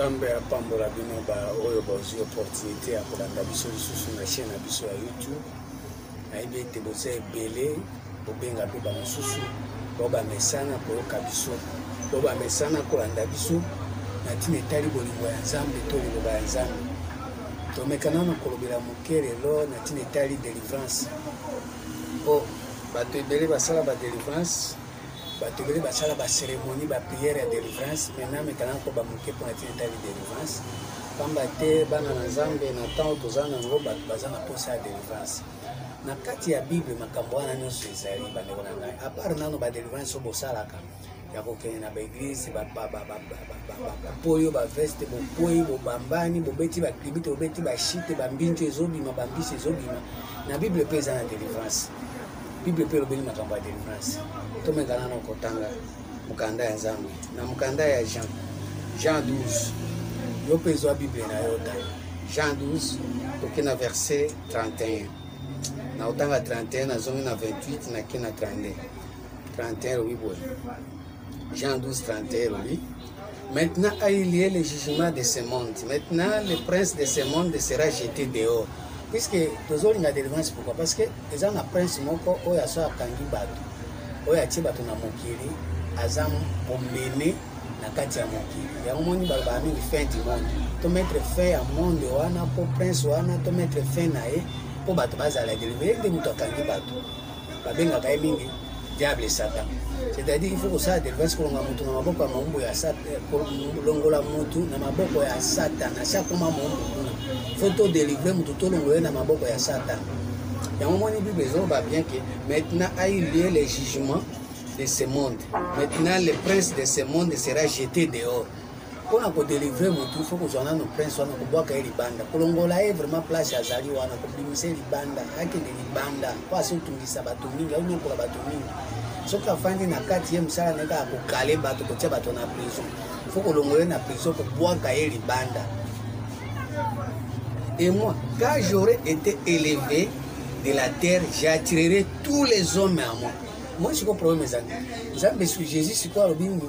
Nzambe apambola bino ba oyo bazwi opportunité ya kolanda biso lisusu na chaîne na biso ya YouTube. Nayebi ete boza ebele bobenga mpe bamosusu bamesana koyoka biso bamesana kolanda biso na ntina etali bolingo ya Nzambe to liloba ya Nzambe. Tomekana na kolobela moke lelo na ntina etali délivrance. Bato ebele basala ba délivrance, bato ebele basala ba cérémonie ba prière ya délivrance. Maintenant mekana ko ba moke pour na ntina etali délivrance. Pamba te bana na Nzambe na temps toza nango bato baza na posa ya délivrance. Na kati ya Bible makambo wana nyonso ezali bandeko na ngai. A part nano ba délivrance oyo bosalaka ya kokende na baeglise bapoyo baveste bopoyi bobambani bobeti bakribite bobeti bashite bambinjo ezobima bambisi ezobima. Na Bible mpe eza na délivrance. Bible mpe elobeli makambo ya délivrance. Tomekana na kotanga mokanda ya Nzambe na mokanda ya Jean 12. Yo mpe ezwa Bible na yo ta Jean 12 toke na verset 31 na otanga 31 nazongi na 28 na ke na 32. 31 oui boy. Jean 12 31 oui. Maintenant a eu lieu le jugement de ce monde. Maintenant le prince de ce monde sera jeté dehors. Puisque tozolinga délivrance, pourquoi? Parce que les gens na prince moko oyo aso akangi bato oyo atie bato na mokili aza bombene na kati ya mokili. Yango moni baloba mingi fin du monde. To mettre fin ya monde wana po prince wana to mettre fin na ye po bato bazala délivré nde mutu akangi bato babengaka ye mingi diable et Satan. C'est-à-dire il faut que ça délivrance kolonga mutu na maboko ya maumbu ya Satan, kolongola mutu na maboko ya Satan na chaque moment maumbu kuna. Faut to délivrer mutu to longola na maboko ya Satan. Yango moni Bible ezoba bien que maintenant a eu lieu le jugement de ce monde. Maintenant le prince de ce monde sera jeté dehors. Pour nous délivrer mutu, il faut que nous prince wana kubwaka ye libanda. Kolongola ye vraiment place ya zali wana kubimise libanda, akende libanda. Kwa so tungisa bato mingi, au nyokola bato mingi. Soka fandi na kati ye musala neka akokale bato kotia bato na prison. Il faut kolongola na prison kubwaka ye libanda. Et moi, quand j'aurai été élevé de la terre, j'attirerai tous les hommes à moi. Moi, je comprends mes amis. Jésus, c'est quoi le bingo?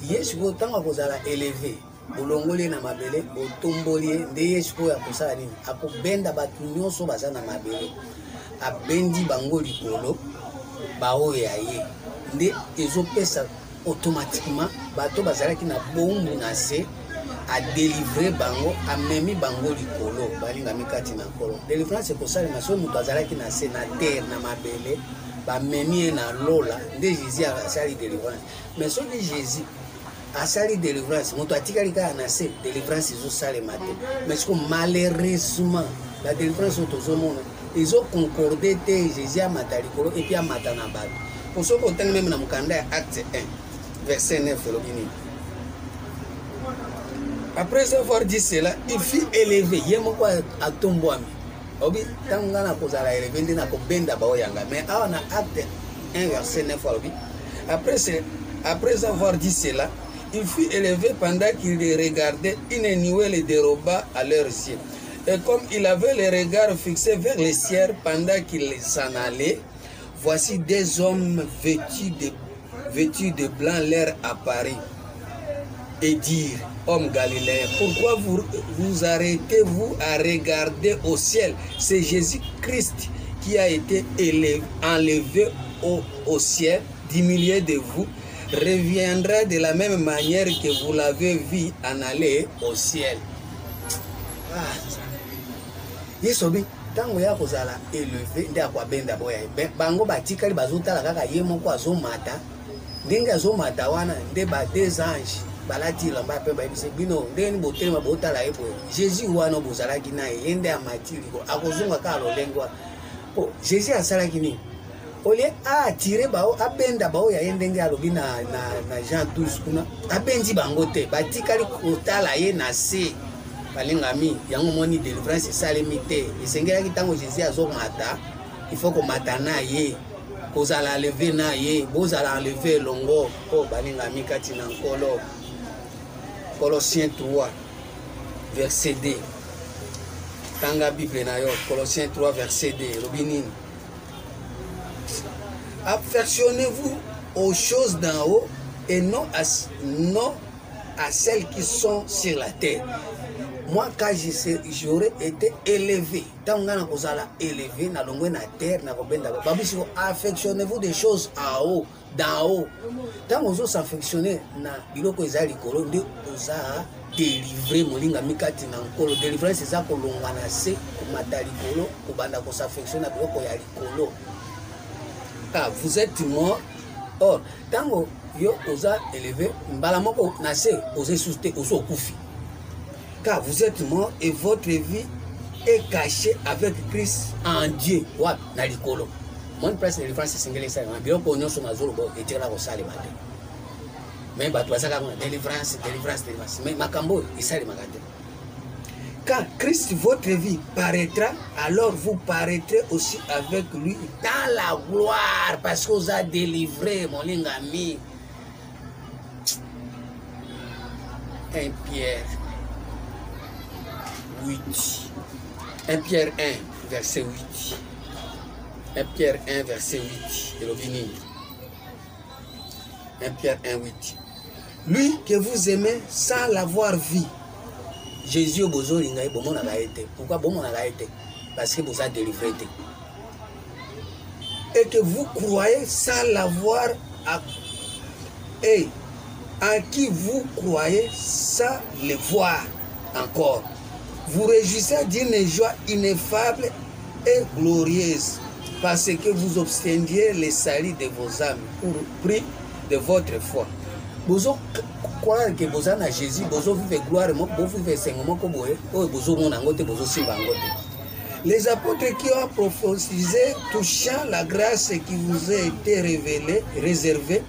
Yesu ko tanga kozala élevé bolongoli na mabele botomboli nde Yesu ko ya kosala nini akobenda bato nyonso baza na mabele abendi bango likolo baoyo ya ye nde ezopesa automatiquement bato bazalaki na bombu na se a délivrer bango amemi bango likolo balinga mikati na kolo. Délivrance ekosala na so mutu azalaki na se na terre na mabele bamemi na lola nde Jésus asali délivrance. Mais soki Jésus asali délivrance moto atikali kaka na se délivrance ezosalema te. Mais siko malheureusement la délivrance oyo tozomona ezoconcorde te Jésus amata likolo epi amata na bato. Pour soki otangi meme na mokanda ya acte 1 verset 9 elobi nini? Après avoir dit cela, il fut élevé. Ye moko atombwami obi ntango nga na kozala élevé nde na kobenda baoyanga. Mais awa na acte 1 verset 9 alobi après avoir dit cela, il fut élevé pendant qu'il regardait, une nuée le déroba à leurs yeux. Et comme il avait le regard fixé vers le ciel pendant qu'il s'en allait, voici des hommes vêtus de blanc leur apparut et dirent: Homme galiléen, pourquoi vous arrêtez-vous à regarder au ciel? C'est Jésus-Christ qui a été enlevé au ciel, diminué de vous, reviendra de la même manière que vous l'avez vu en aller au ciel. Yesobi tango ya kozala élevé nde akwabenda boya bango batikali bazotala kaka ye moko azomata ndenge azomata wana nde ba deux anges balati lamba pe bayebise bino ndeni botelema botala ye boye Jésus wana bozalaki na ye nde amatili ko akozonga ka lolengwa po Jésus asalaki nini? Olie a attiré bao abenda bao ya ndenge alobi na Jean 12 kuna abendi bango te batikali kotala ye na se balingami yango moni délivrance esalemi te esengelaki tango Jésus azomata il faut ko mata na ye kozala lever na ye bozala enlever longo po balingami kati na nkolo. Colossiens 3 verset 2 tanga Bible na yo Colossiens 3 verset 2 robinini affectionnez-vous aux choses d'en haut et non à celles qui sont sur la terre. Moi, quand j'aurais été élevé, tant que vous allez élevé, na longwe na terre, na kobenda, affectionnez-vous des choses en haut, d'en haut. Tant que vous s'affectionnez na biloko ezali kolo, nde vous a délivré molinga mikati na nkolo. Délivrance c'est ça kolonga na se, komata likolo, kobanda ko s'affectionner na biloko ya likolo. Car vous êtes mort. Or, tant que vous a élevé, mbala moko na se, vous êtes sousté, vous êtes koufi. Car vous êtes mort et votre vie est cachée avec Christ en Dieu. Wa na likolo. Mon presse de délivrance singeli ça. Na biloko nyonso na zolo bo etela ko sale mate. Mais bato basaka ko délivrance. Mais makambo isale makate. Quand Christ votre vie paraîtra, alors vous paraîtrez aussi avec lui dans la gloire parce que vous a délivré mon lingami. 1 Pierre 8. 1 Pierre 1, verset 8. 1 Pierre 1, verset 8. Et le béni. 1 Pierre 1, 8. Lui que vous aimez sans l'avoir vu. Jésus bozo linga bomo na été. Pourquoi bomo na été? Parce que vous a délivré. Et que vous croyez sans l'avoir et en qui vous croyez sans le voir encore. Vous réjouissez d'une joie ineffable et glorieuse parce que vous obteniez le salut de vos âmes pour prix de votre foi. Vous croyez que vous avez Jésus, vous vivez gloire, vous vivez seulement comme vous. Les apôtres qui ont prophétisé touchant la grâce qui vous a été réservée,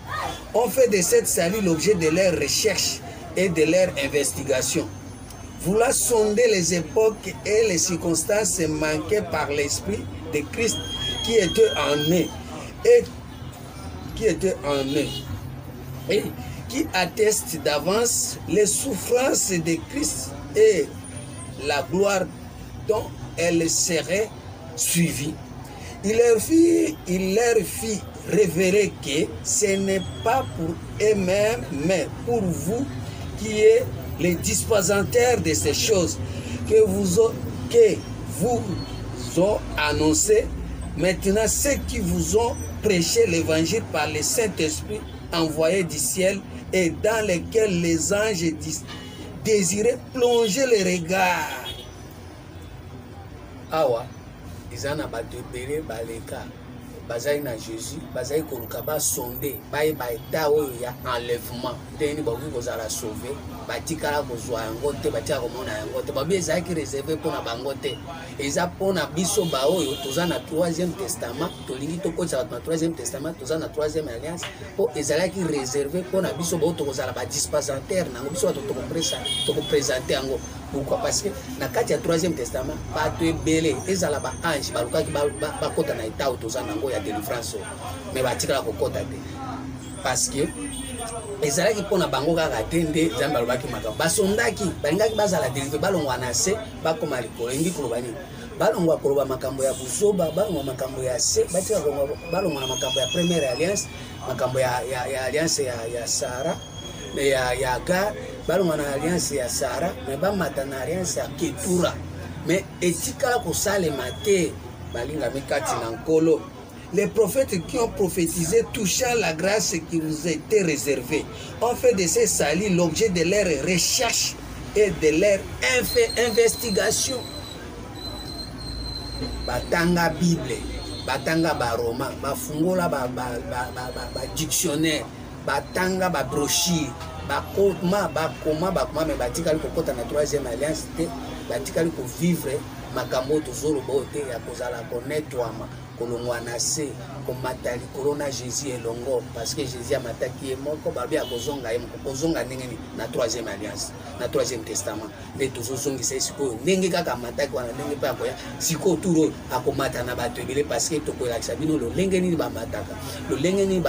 ont fait de cette salut l'objet de leur recherche et de leur investigation. Vouloir sonder les époques et les circonstances manquées par l'Esprit de Christ qui était en eux et qui atteste d'avance les souffrances de Christ et la gloire dont elle serait suivie. Il leur fit révéler que ce n'est pas pour eux-mêmes, mais pour vous qui est les dispositaires de ces choses que vous ont annoncé. Maintenant, ceux qui vous ont prêché l'évangile par le Saint-Esprit envoyé du ciel et dans lequel les anges désiraient plonger les regards. Awa, ils en ont battu baleka. Bazai na Jésus, bazai koluka ba sonde, ba eta oyo ya enlèvement, teni ba ko za la sauver, ba tikala ko zwa yango te, ba tia ko mona yango te, ba bi za ki réservé pour na bango te. Eza pona biso ba oyo toza na 3e testament, to lingi to ko za na 3e testament, toza na 3e alliance, po ezala ki réservé pour na biso ba to ko za la ba dispensateur na biso to ko présenter yango. Pourquoi? Parce que na kati ya 3e testament, ba to ebele ezala ba ange ba luka ki ba kota na eta toza nango ya délivrance, mais batikala kokota te parce que ezalaki mpona bango kaka te nde Nzambe alobaki makambo basondaki balingaki bazala délivré balongwa na se bakoma likolo engi koloba nini balongwa koloba makambo ya buzoba balongwa makambo ya se batika balongwa na makambo ya première alliance makambo ya alliance ya Sara ya Agar balongwa na alliance ya Sara mais bamata na alliance ya Ketura mais etikala kosalema te balinga mikati na nkolo. Les prophètes qui ont prophétisé touchant la grâce qui vous a été réservée ont fait de ces salis l'objet de leur recherche et de leur investigation. Batanga Bible, batanga ba roman, bafungola ba dictionnaire, batanga ba brochure, bakoma mais batikali kokota na 3e alliance te, batikali ko vivre makambo tozolo bote ya kozala konetwama kolongwa na se komata likolo na Jésus elongo parce que Jésus amataki moko babi akozonga yemo kozonga ndenge na 3e alliance na 3e testament nde tozozongisa sikoyo ndenge kaka amataki wana ndenge pe akoya sikoyo turo akomata na bato ebele parce que tokoyelakisa bino lolenge nini bamataka lolenge nini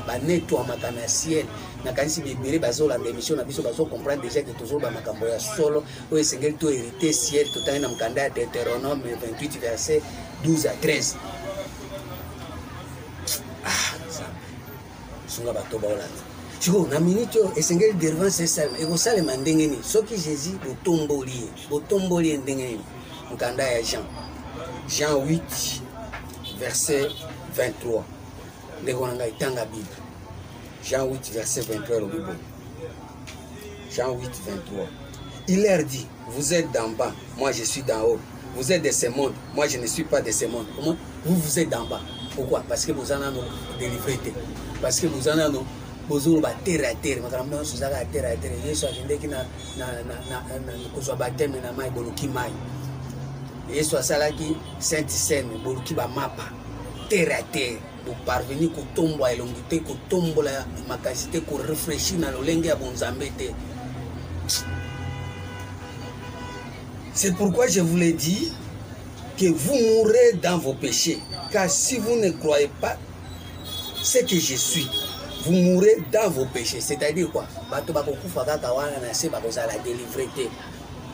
banetwamaka na ciel na kanisi bibele bazolanda émission na biso bazocomprendre déjà que tozoba makambo ya solo oyo esengeli to hérité ciel totangi na mokanda ya Deutéronome 28 verset 12 à 13. Sunga bato baolanda Chiko na minute esengeli délivrance esalema ekosalema ndenge nini soki Jésus botomboli ndenge nini mokanda ya Jean 8 verset 23 ndeko na ngai tanga Bible Jean 8 verset 23 le Bible Jean 8 23 il leur dit vous êtes d'en bas moi je suis d'en haut vous êtes de ce monde moi je ne suis pas de ce monde comment vous êtes d'en bas pourquoi parce que vous en avez délivré parce que vous en avez bozulu ba terre à terre makambo suzaka terre à terre Yesu akendeki na kozwa bateme na mai boluki mai Yesu asalaki sainte scène boluki ba mapa terre à terre pour parvenir kotombola elongi te kotombola makasi te ko réfléchir na lolenge ya bonzambe te. C'est pourquoi je vous l'ai dit que vous mourrez dans vos péchés car si vous ne croyez pas ce que je suis vous mourrez dans vos péchés. C'est-à-dire quoi? Bato bakokufa kaka wana na se bakozala délivré te.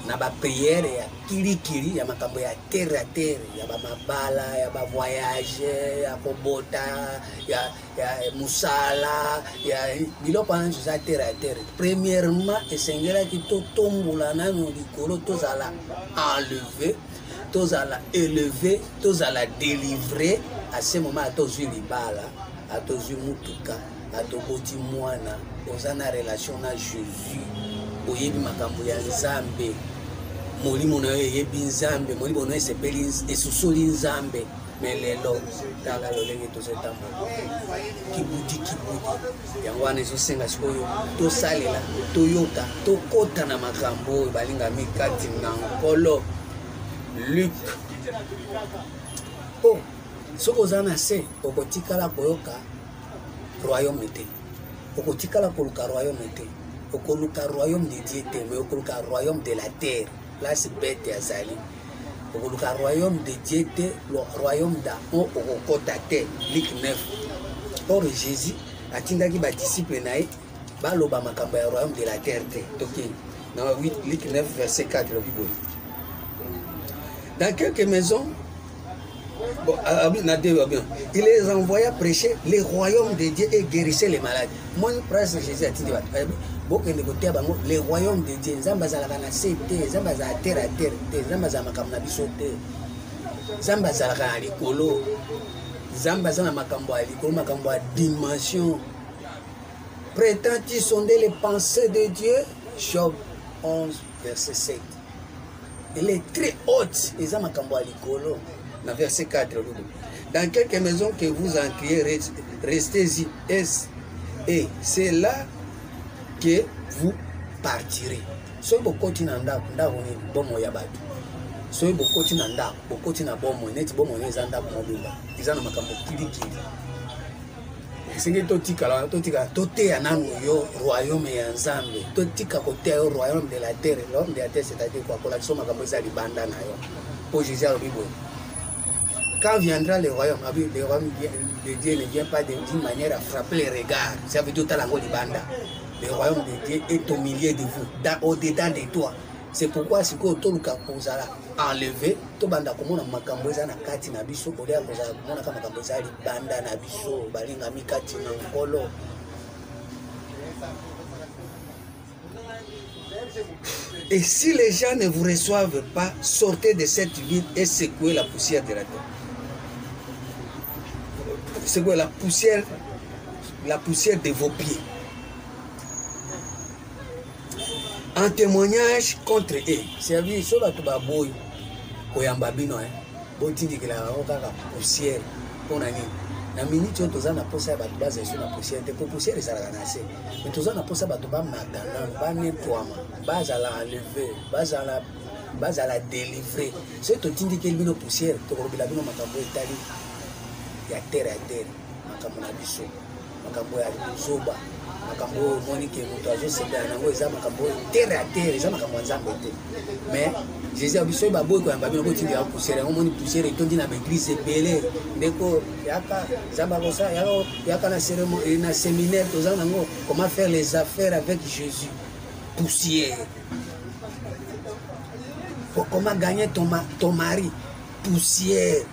Na ba prière ya kiri ya makambo ya terre à terre, ya ba mabala, ya ba voyage, ya kobota, ya musala, ya biloko na za terre à terre. Premièrement, esengela ki to tombola na no likolo tozala enlever, tozala élever, tozala délivrer à ce moment atozwi libala, atozwi mutuka. Atoboti mwana ozana relation na Jésus oyebi makambo ya Nzambe molimo na yebi Nzambe molimo na esepeli esusoli Nzambe melelo tala lolenge tozotambo kibudi yango wana ezosenga sikoyo tosalela toyoka tokota na makambo balinga mikati na nkolo Luc oh soko zana se okotikala koyoka royaume te okotikala koluka royaume te okoluka royaume de Dieu te mais okoluka royaume de la terre place bête ya zali okoluka royaume de Dieu te royaume da on okokota te Luc 9 or Jésus atindaki ba disciple na ye baloba makambo ya royaume de la terre te toki dans 8 Luc 9 verset 4 le Bible dans quelques maisons. Bon, il les envoya prêcher les royaumes de Dieu et guérissait les malades. Mon prince Jésus a dit les royaumes de Dieu, Zambaza la cité, Zambaza terre à terre, Zambaza makamna bisote, Zambaza la likolo, Zambaza la makambo à likolo, makambo à dimension. Prétends-tu sonder les pensées de Dieu? Job 11, verset 7. Elle est très haute, les makambo à likolo. Dans verset 4, dans quelques maisons que vous entriez, restez-y, et c'est là que vous partirez. Soyez beaucoup tinanda, ndavoni bomo yabatu. Soyez beaucoup tinanda, beaucoup tina bomo, net bomo nezanda bomobimba. Izana makambo kili. Singe totika la totika tote ananu yo royaume ya Nzambe. Totika kote yo royaume de la terre, royaume de la terre c'est-à-dire quoi? Pour la somme makambo za libanda na yo. Pour Jésus au Bible. Quand viendra le royaume de Dieu ne vient pas d'une manière à frapper les regards. Ça veut dire que le royaume de Dieu est au milieu de vous, au-dedans de toi. C'est pourquoi si vous avez enlevé, tout le monde a dit que et si les gens ne vous reçoivent pas, sortez de cette ville et secouez la poussière de la terre. Secouez la poussière de vos pieds. En témoignage contre eux. C'est-à-dire, sur la tuba boy, koyambabino, botindi que la poussière, pour nani. Na minute où tous na posa ba base sur la poussière, te poussière ça la ganase. Mais tous na posa ba tuba matana, ba nettoiement, base à la enlever, base à la délivrer. C'est tout indiqué bino poussière, to ko bila bino makambo etali. Ya terre à terre, makambo na biso, makambo ya zoba, makambo monique moto azo sebe nango eza makambo terre à terre, eza makambo Nzambe te. Mais Jésus a biso ba boy ko yamba bino ko tindi ya poussière, on moni poussière etondi na église belé, ndeko yaka zamba kosa yaka na cérémonie na séminaire tozana nango comment faire les affaires avec Jésus. Poussière. Comment gagner ton mari? Poussière.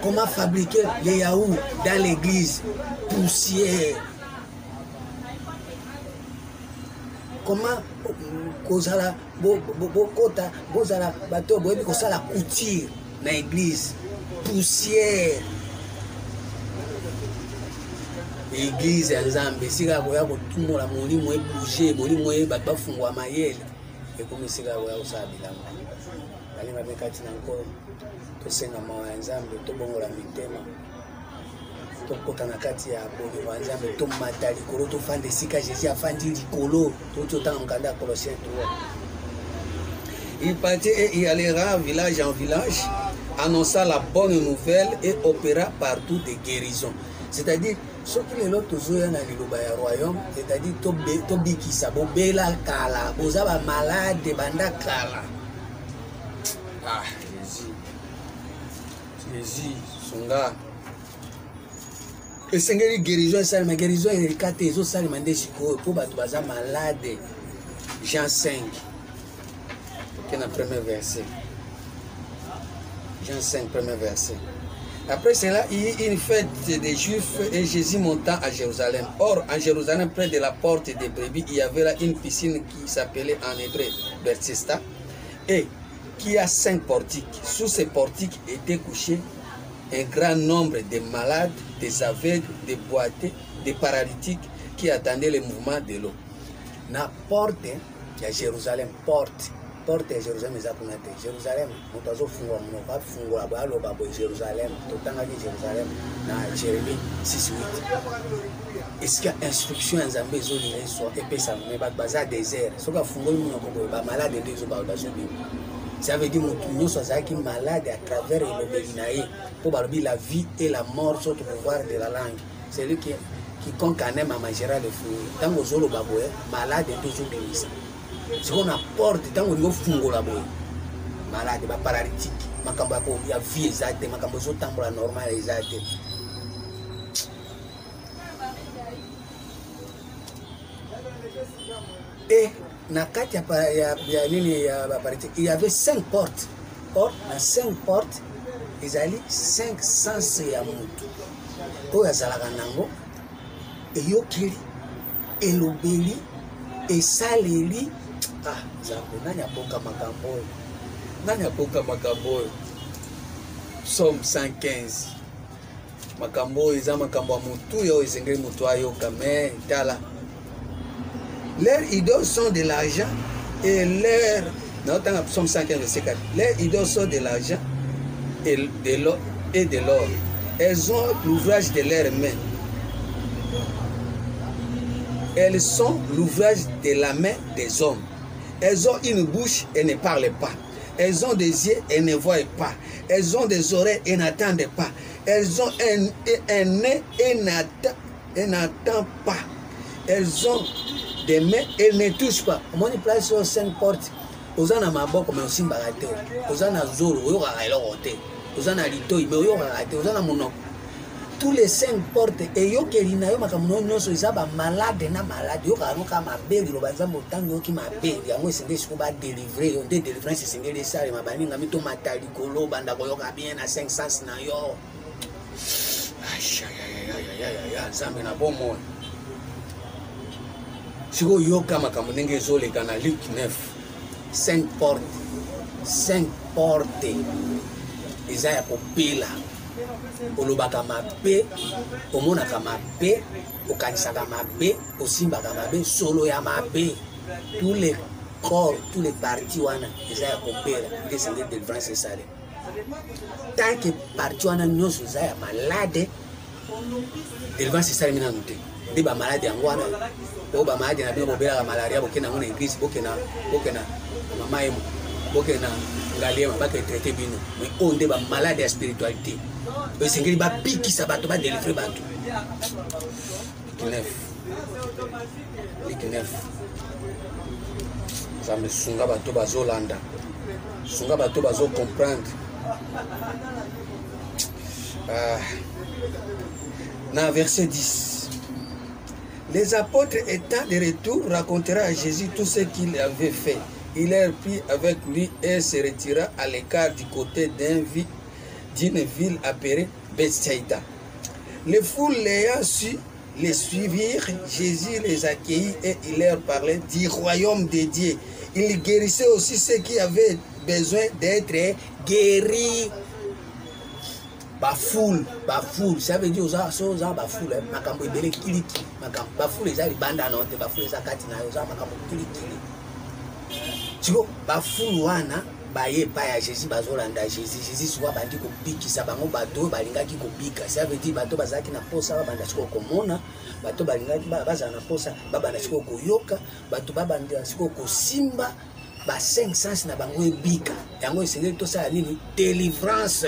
Comment fabriquer les yaourts dans l'église? poussière. Comment kozala bokota bozala bato boyebi kosala couture na église poussière. Église ya Nzambe sika koya kotumola molimo ebouger molimo bato bafungwa mayele ekomi sika koya kosala bilamba bali babekati na nkolo tosenga mawa ya Nzambe tobongola mitema tokota na kati ya bolimo ya Nzambe tomata likolo tofanda esika Jésus afandi likolo totanga mokanda ya Colossiens 3. Il partit et il allera village en village annonçant la bonne nouvelle et opéra partout des guérisons. C'est-à-dire ce qui est l'autre zoya na liloba ya royaume, c'est-à-dire tobikisa bobela kala bozaba malade banda kala. Ah Jésus songa esengeli guérison esali ma guérison elikate ezosali mande sikoyo po bato baza malade. Jean 5 qui est dans le premier verset. Jean 5 premier verset. Après cela, il y eut une fête des Juifs et Jésus monta à Jérusalem. Or, en Jérusalem, près de la porte des brebis, il y avait là une piscine qui s'appelait en hébreu Bethesda et qui a 5 portiques. Sous ces portiques étaient couchés un grand nombre de malades, des aveugles, des boiteux, des paralytiques qui attendaient le mouvement de l'eau. Na porte de Jérusalem, porte ya Jérusalem eza kuna te. Jérusalem moto azofungwa monoko afungwa baloba boye Jérusalem totangaki Jérusalem na Jérémie 6:8. Esika instruction ya Nzambe ezolinga epesama me bato baza désert soki afungoli monoko boye bamalade nde bazobima. Ça veut dire moto nyonso azalaki malade à travers elobeli na ye mpo balobi la vie et la mort sont au pouvoir de la langue. C'est lui quiconque en aime mangera le fruit. Ntango ozoloba boye malade nde ozobimisa. Si on apporte tant qu'on fungola boy malade ba paralytique makambo ya vie ezate makambo zo tambola normal ezate. Et na kati ya nini ya ba paralytique il y avait 5 portes. Or na 5 portes ezali 5 sens ya mutu oyo azalaka nango eyokeli elobeli esaleli. Ah, Nzambe nani apoka makambo oyo? Nani apoka makambo oyo? Psaume 115. Makambo oyo eza makambo ya mutu oyo esengeli mutu ayoka me tala. Leurs idoles sont de l'argent et leur dans Psaume 115 verset 4. Leurs idoles sont de l'argent et de l'or. Elles ont l'ouvrage de leurs mains. Elles sont l'ouvrage de la main des hommes. Elles ont une bouche et ne parlent pas. Elles ont des yeux et ne voient pas. Elles ont des oreilles et n'entendent pas. Elles ont un nez et n'entendent pas. Elles ont des mains et ne touchent pas. Mon place sur 5 portes. Ozana maboko mais aussi mbagate. Ozana zoro oyokaka eloko te. Ozana litoi mais oyokaka te. Ozana monoko. Tous les 5 portes et yokeli na yo makambo nyonso eza ba malade na malade yoka noka mabeli lo banza motango yoki mabeli yango esengeli siko ba délivrer yo nde délivrance esengeli esale mabaninga mito matali kolo banda koyoka bien na 5 sens na yo. Ya Nzambe na bomo siko yoka makambo ndenge ezoleka na Luc 9 5 portes eza ya kopela olobaka mabe omonaka mabe okanisaka mabe osimbaka mabe solo ya mabe tous les corps tous les parties wana eza ya kopela nde esengeli délivrance esale. Tant que partie wana nyonso eza ya malade délivrance esalemi nanu te nde bamalade yango wana oyo bamalade na bino bobelaka malaria bokenda yango na église bokena mama emo bokena ngaliema baketraite bino mais oyo nde bamalade ya spiritualité esengeli babikisa bato badélivre bato. Lik 9 Nzambe sunga bato bazolanda sunga bato bazocomprendre. Dans verset 10, les apôtres étant de retour racontèrent à Jésus tout ce qu'il avait fait. Il leur prit avec lui et se retira à l'écart du côté d'une ville appelée Bethsaïda. Les foules l'ayant su, les suivirent, Jésus les accueillit et il leur parlait du royaume de Dieu. Il guérissait aussi ceux qui avaient besoin d'être guéris. Bafoule, ça veut dire aux gens bafoule, makambo ebele kiliki, makambo bafoule eza libanda na onte, bafoule eza kati na yo za makambo kilikili. Tiko bafoule wana baye pa ya Jésus bazolanda Jésus souvent bandi ko bikisa bango bato balingaki ko bika. Ça veut dire bato bazaki na posa babanda siko komona, bato balingaki baza na posa babanda siko koyoka, bato babanda siko kosimba ba 5 sens na bango ebika. Yango esengeli to ça nini délivrance.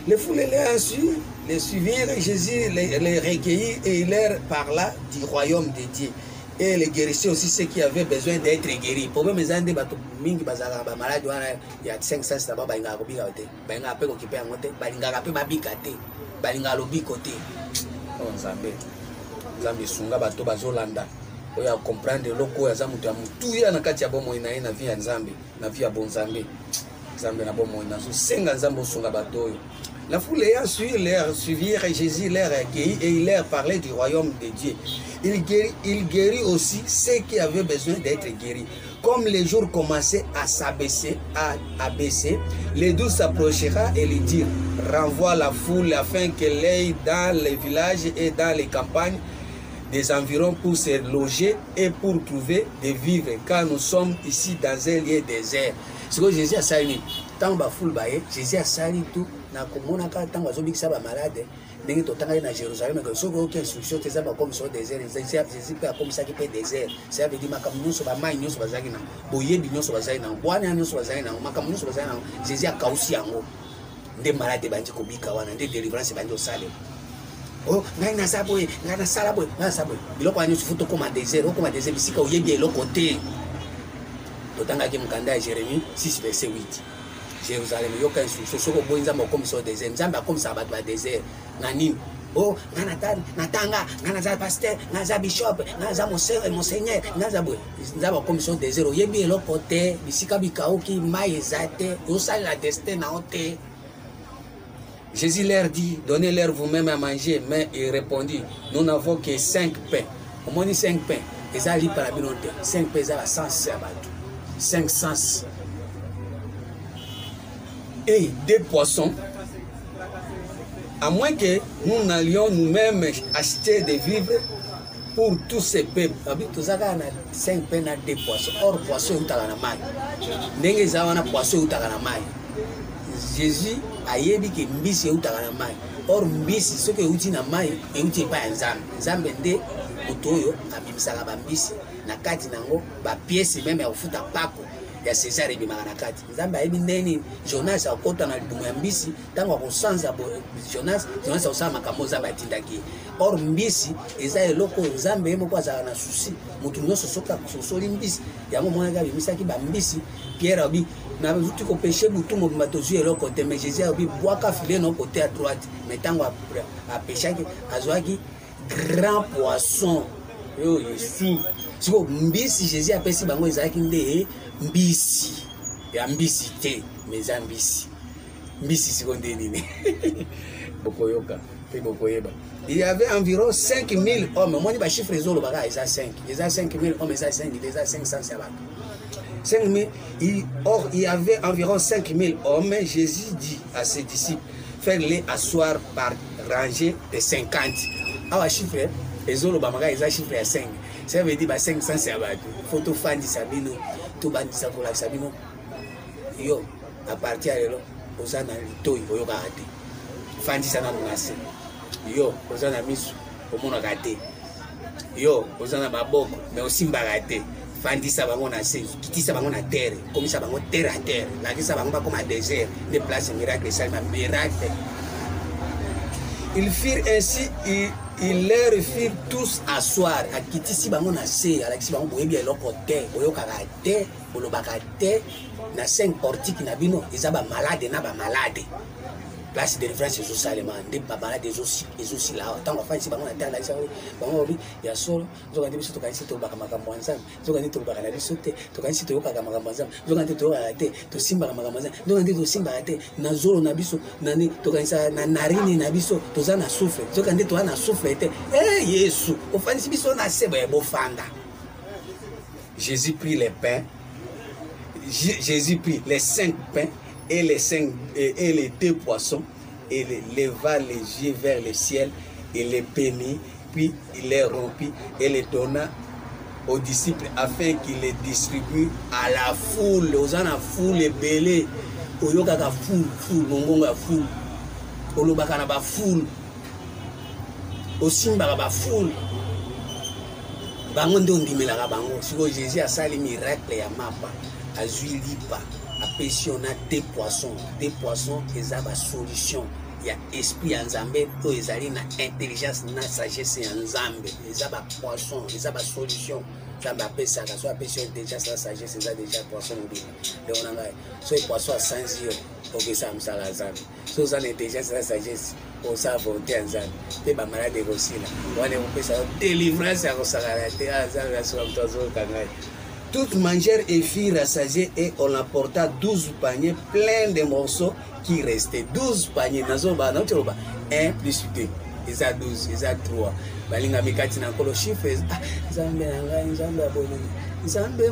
Les foules les suivirent, Jésus les recueillit et il leur parla du royaume de Dieu. Et les guérissait aussi ceux qui avaient besoin d'être guéris. Problème est que bato mingi bazala ba malade wana ya 500 na ba balinga ko bika te. Balinga pe ko kipe yango te, balinga pe ba bika te. Balinga lo biko te. On Nzambe. Nzambe sunga bato bazolanda. Oya comprendre loko ya zamutu ya mutu ya na kati ya bomo ina na vie ya Nzambe, na vie ya bon Nzambe. Nzambe na bomo ina so senga Nzambe sunga bato yo. La foule ayant suivi Jésus leur accueillit et il leur parlait du royaume de Dieu. Il guérit aussi ceux qui avaient besoin d'être guéris. Comme les jours commençaient à s'abaisser, les douze s'approchera et lui dirent, renvoie la foule afin qu'elle aille dans les villages et dans les campagnes des environs pour se loger et pour trouver des vivres, car nous sommes ici dans un lieu désert. Ce que Jésus a sali, tant ba foule baye, Jésus a sali tout. Na komona ka tango azobikisa ba malade ndenge totanga na Jérusalem que soko aucune instruction te za ba comme sur désert Jésus peut comme ça qui peut désert ça veut dire makambo nyonso ba mai nyonso bazaki na boyebi nyonso bazaki na bwana nyonso bazaki na makambo nyonso bazaki na Jésus akausi yango nde malade banji kobika wana nde délivrance banji osale oh ngai na saboye ngai na sala boye na saboye biloko anyo futo comme désert comme désert bisika oyebi eloko te totanga ki mukanda ya Jérémie 6 verset 8. Jérusalem yoka instruction soko boinza comme sur désert nzamba comme ça ba désert nani oh natanga ngana pasteur ngana bishop ngana monseigneur ngana boy nzamba comme sur désert yebi eloko te bisika bikaoki mai ezate osala la destin na ote. Jésus leur dit, donnez-leur vous-même à manger, mais il répondit, nous n'avons que 5 pains. Au moins 5 pains. Et ça lit par la binote. 5 pains, ça va 100 5 sens. Et 2 poissons, à moins que nous n'allions nous-mêmes acheter des vivres pour tous ces peuples. Tous ça a 5 pains et 2 poissons. Or, poisson est à la main. N'est-ce pas poisson est à la main? Jésus a dit que mbisi est à la main. Or, mbisi, ce que est à la main, est pas un zam. Zam est otoyo, abimisa la mbisi. Na kati nango, ba pièce même au futa pako. Ya César ebi makanakati nzamba ebi ndeni Jonas akota na libumu ya mbisi tango akosanza Jonas osala makambo nzamba atindaki or mbisi eza eloko nzambe ye moko azala na susi mutu nyonso soka sosoli mbisi yango monaka abimisaki bambisi Pierre abi na zuti kopeshe butu mobimba tozwi eloko te mais Jésus abi bwaka file na côté à droite mais tango apeshaki azwaki grand poisson yo Yesu siko mbisi Jésus apesi bango ezalaki nde mbisi ya mbisi te meza mbisi mbisi sikonde nini bokoyoka pe bokoyeba. Il y avait environ 5000 hommes. Moi, je chiffre les autres, ils ont 5. Ils ont 5000 hommes, ils ont 5, ils ont 500 sabbats. 5000. Or, il y avait environ 5000 hommes. Jésus dit à ses disciples, faites-les asseoir par rangée de 50. Alors, chiffre, les autres, ils ont chiffre à 5. Ça veut dire 500 sabbats. Photo fan de Sabino, tout bande de Sabino. Yo, à partir de là, aux ans dans le toit, fan de Sabino. Yo, aux ana misu, au monde raté. Yo, aux ana maboko, mais aussi mbaraté. Fandi ça bango na se, kiti ça bango na terre, comme ça bango terre à terre. La qui ça bango pas comme un désert, des places miracles, ça miracle. Ils firent ainsi, ils leur firent tous asseoir. À kiti si bango na se, à la qui bango boye bien leur côté, boyo karaté, bolo bakaté, na 5 portiques na bino, ils aba malade na ba malade. place de délivrance ezosalema nde babalade ezosila awa ntango afandisi bango na tala isa bango babi ya solo zoka nde biso tokanisi tolobaka makambo ya nzambe zoka nde tolobaka na biso te tokanisi toyokaka makambo ya nzambe zoka nde toyokaka te tosimbaka makambo ya nzambe zoka nde tosimbaka te na zolo na biso nani tokanisa na narine na biso toza na souffle zoka nde toza na souffle te yesu ofandisi biso na se boye bofanda. Jésus prit les pains, Jésus prit les 5 pains et les 2 poissons et leva les yeux vers le ciel et les bénit, puis il les rompit et les donna aux disciples afin qu'ils les distribuent à la foule. Aux gens la foule belé, oyokaka foule, mongonga foule, olobaka na ba foule, osimbaka ba foule. Bango ndo ndimelaka bango siko Jésus asali miracle ya mapa azwi lipa apesiona 2 poissons eza ba solution ya esprit ya nzambe to ezali na intelligence na sagesse ya nzambe eza ba poisson eza ba solution nzambe apesaka so apesi intelligence na sagesse eza déjà poisson mobile leona ngai so poisson asanzi yo okesa msala nzambe so za intelligence na sagesse osa volonté ya nzambe mpe bamalade ekosila wana ekopesa yo délivrance ya kosakana te nzambe asoka moto azoyoka ngai. Toute mangèrent et firent rassasier et on apporta 12 paniers pleins de morceaux qui restaient. 12 paniers. 1 plus 2. Ils ont 12, ils ont 3. Balinga mikati na kolo chiffre. Nzambe nanga nzambe aboneli. Nzambe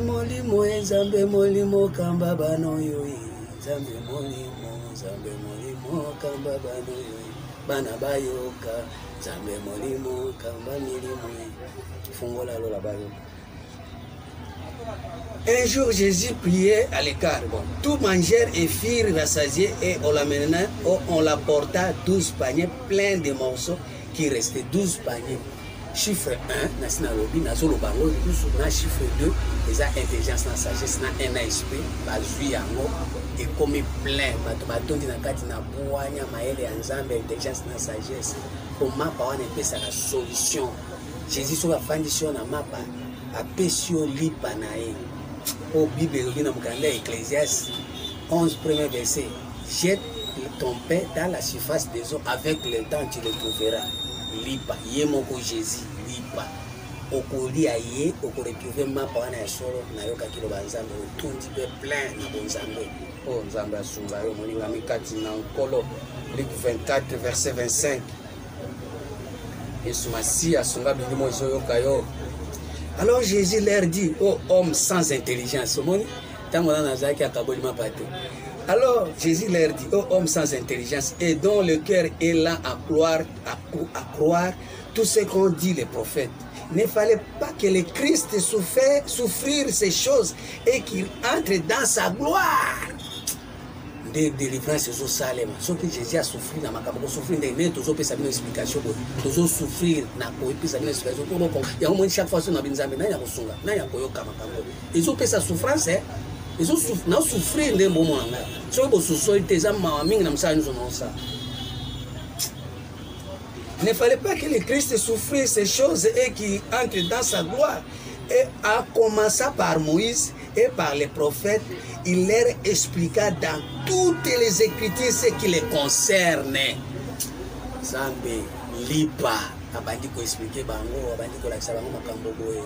molimo kamba bano yo. Nzambe molimo kamba bano yo. Bana bayoka. Nzambe molimo kamba milimo. Fungola lola bayo. Un jour, Jésus priait à l'écart. Bon, tout mangèrent et firent rassasier et on l'apporta 12 paniers pleins de morceaux qui restaient. 12 paniers. Chiffre 1, nasina lobi, nazolo bango, na chiffre 2, les intelligence, na sagesse, na un esprit, bazui yango, et comme plein, batondi na kati na boanya, maele nzambe, intelligence, na sagesse. Pour mapa, on appelle ça la solution. Jésus sur la fondation na mapa, apesio lipa na e. Au Bible, il y a un Ecclésiaste 11, premier verset. Jette ton pain dans la surface des eaux, avec le temps tu le trouveras. Lipa, yemoko Jésus, lipa. Okoli aye, oko retrouver ma pawana ya solo, na yoka kilo banzambe, otundi be plein na bonzambe. Oh, nzambe asunga yo, moninga mikati na nkolo. Luc 24, verset 25. Yesu masi asunga bindimo izo yoka yo. Alors Jésus leur dit, ô homme sans intelligence, alors Jésus leur dit, ô homme sans intelligence, et dont le cœur est là à croire tout ce qu'ont dit les prophètes. Ne fallait pas que le Christ souffrir ces choses et qu'il entre dans sa gloire. De délivrance au Salem. Ce que Jésus a souffert dans ma campagne, souffrir des nez, toujours peut savoir une explication, toujours souffrir n'a pas pu savoir une explication. Il y a au moins chaque fois sur la binzambe, n'a y a pas songa, n'a y a pas eu comme ils ont fait sa souffrance, ils ont souffert d'un bon moment. Sur le sous-sol, tes âmes maming n'am ça nous ont ça. Il ne fallait pas que le Christ souffrisse ces choses et qu'il entre dans sa gloire. Et à commencer par Moïse et par les prophètes, il leur expliqua dans toutes les Écritures ce qui les concerne. Zambe, lipa, abandi ko expliquer bango, abandi ko lakisa bango makambo boye,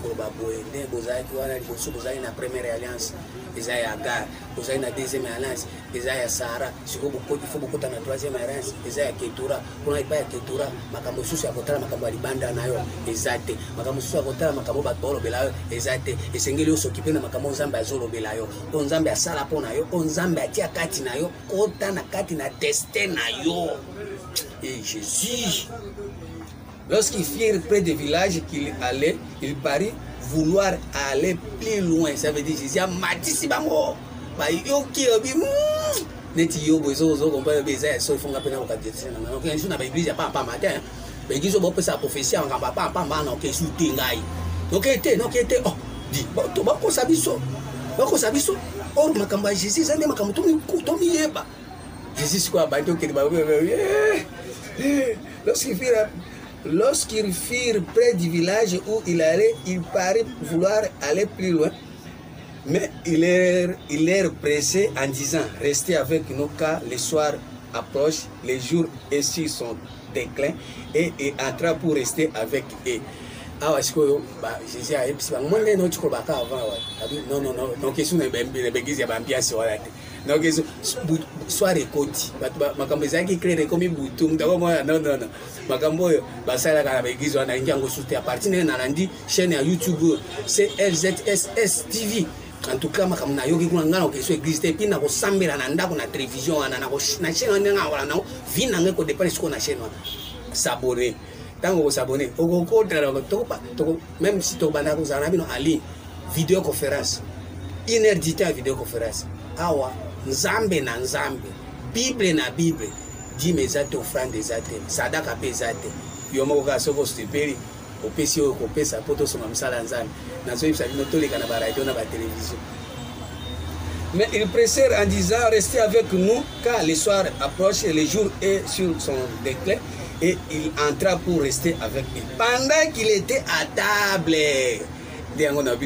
ko baboye, ne bozai ko wana liboso bozai na première alliance, ezai Agar, bozai na deuxième alliance, ezai Sarah, siko bokoti fo bokota na troisième alliance, ezai Ketura, kuna ipa ya Ketura, makambo susu ya kotala makambo alibanda nayo, ezate, makambo susu ya kotala makambo batolo belayo, ezate, esengeli osokipe na makambo nzambe azolo belayo, on nzambe asala pona yo, on nzambe atia kati na yo, kota na kati na destin na yo. Et Jésus, lorsqu'ils firent près des villages qu'il allait, il parut vouloir aller plus loin. Ça veut dire Jésus a mati si bango. Ba yo ki obi neti yo bozo zo kompa beza so fonga pena ko kadetena na ko nsu na ba église pa matin. Ba église bo pesa prophétie en ba pa na ko su tingai. Donc était oh di to ba ko sabiso. Ba ko sabiso. Or makamba Jésus zane makambo to mi yeba. Jésus quoi ba to ke ba lorsqu'ils firent près du village où il allait, il parut vouloir aller plus loin. Mais il leur pressait en disant, restez avec nous car le soir approche, les jours et sur son déclin et entra pour rester avec eux. Ah, sikoyo Jésus a epsi ba monde no chiko baka avant ouais. Non question na begizi ya bambiance wala te. Non question soit récolti. Makambo ezaki créer comme butu ndako moi non. Makambo yo basala kana begizi wana ngiango souté à partir na nandi chaîne ya YouTube c'est LZSS TV. En tout cas makambo na yoki kuna ngana question existe puis na ko sambela na ndako na télévision wana na chaîne wana wala na vina ngeko dépendre siko na chaîne wana. S'abonner. Tant que vous abonnez, même si vous avez en ligne, vidéoconférence, inédité à vidéoconférence, awa, nzambe na nzambe, Bible na Bible, dit mes actes offrandes des actes, sadaka pesate, yomoka soko stiperi, au PC au copé sa poto sur mamsala nzambe, nazo ipsa vino tole kana ba radio na ba télévision. Mais il précède en disant restez avec nous car le soir approche et le jour est sur son déclin. Et il entra pour rester avec lui. Pendant qu'il était à table, pendant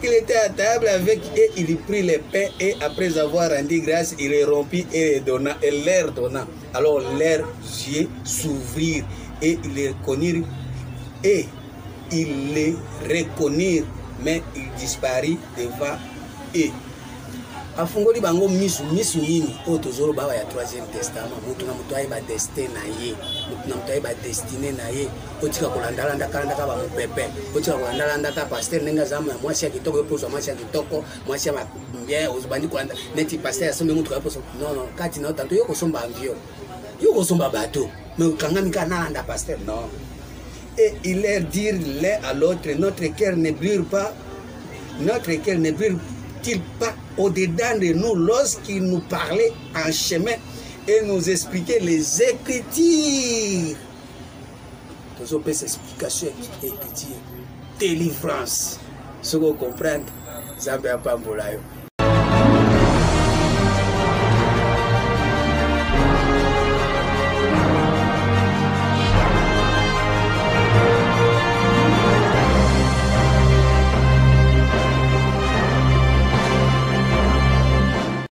qu'il était à table avec eux, il prit les pains et après avoir rendu grâce, il les rompit et leur donna. Alors leurs yeux s'ouvrirent et ils les reconnurent mais il disparut devant eux. Afungoli bango misu nini o tozolo baba ya 3e testament mutu na mutu ayeba destin na ye mutu na mutu ayeba destiné na ye otika kolandalanda kalanda ka ba mupepe otika kolandalanda ka pasteur nenga zama mwasi ya kitoko yopozo mwasi ya kitoko mwasi ya bien ozbandi kolanda neti pasteur asombe mutu yopozo non kati na tanto yo kosomba envio yo kosomba bateau mais kangami ka nalanda pasteur non. Et il leur dit l'un à l'autre notre cœur ne brûle il pas au-dedans de nous lorsqu'il nous parlait en chemin et nous expliquait les Écritures. Tous les explications Écritures, délivrance. Ce qu'on comprend, Zambé a pas mbolayo.